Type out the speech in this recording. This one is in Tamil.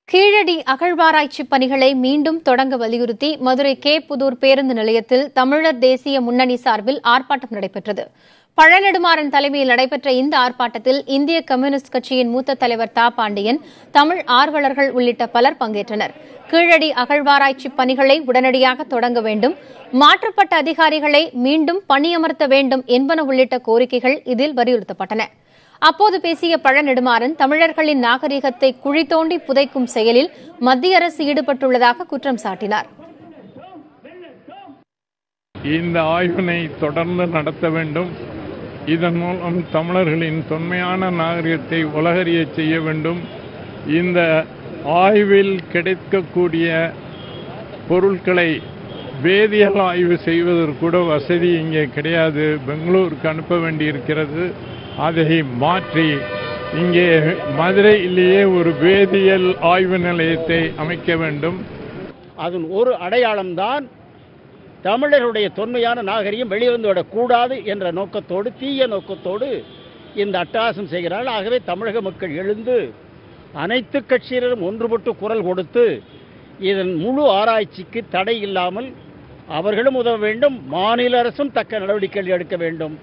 கீழடி அகழ்வாராய்ச்சி பணிகளை மீண்டும் தொடங்க வலியுறுத்தி மதுரை கே. புதூர் பேருந்து நிலையத்தில் தமிழர் தேசிய முன்னணி சார்பில் ஆர்ப்பாட்டம் நடைபெற்றது. பழநெடுமாறன் தலைமையில் நடைபெற்ற இந்த ஆர்ப்பாட்டத்தில் இந்திய கம்யூனிஸ்ட் கட்சியின் மூத்த தலைவர் தா. பாண்டியன், தமிழ் ஆர்வலர்கள் உள்ளிட்ட பலர் பங்கேற்றனர். கீழடி அகழ்வாராய்ச்சி பணிகளை உடனடியாக தொடங்க வேண்டும், மாற்றப்பட்ட அதிகாரிகளை மீண்டும் பணியமர்த்த வேண்டும் என்பன உள்ளிட்ட கோரிக்கைகள் இதில் வலியுறுத்தப்பட்டன. அப்போது பேசிய பழநெடுமாறன், தமிழர்களின் நாகரிகத்தை குழி தோண்டி புதைக்கும் செயலில் மத்திய அரசு ஈடுபட்டுள்ளதாக குற்றம் சாட்டினார். இந்த ஆய்வினை தொடர்ந்து நடத்த வேண்டும். இதன் மூலம் தமிழர்களின் தொன்மையான நாகரிகத்தை உலகறிய செய்ய வேண்டும். இந்த ஆய்வில் கிடைக்கக்கூடிய பொருட்களை வேதியியல் ஆய்வு செய்வதற்கு கூட வசதி இங்கே கிடையாது. பெங்களூருக்கு அனுப்ப வேண்டியிருக்கிறது. அதை மாற்றி இங்கே மதுரையிலேயே ஒரு வேதியியல் ஆய்வு நிலையத்தை அமைக்க வேண்டும். அதன் ஒரு அடையாளம்தான் தமிழருடைய தொன்மையான நாகரிகம் வெளிவந்துவிடக்கூடாது என்ற நோக்கத்தோடு, தீய நோக்கத்தோடு இந்த அட்டகாசம் செய்கிறார்கள். ஆகவே தமிழக மக்கள் எழுந்து அனைத்து கட்சியினரும் ஒன்றுபட்டு குரல் கொடுத்து இதன் முழு ஆராய்ச்சிக்கு தடை இல்லாமல் அவர்களும் உதவ வேண்டும், மாநில அரசும் தக்க நடவடிக்கைகள் எடுக்க வேண்டும்.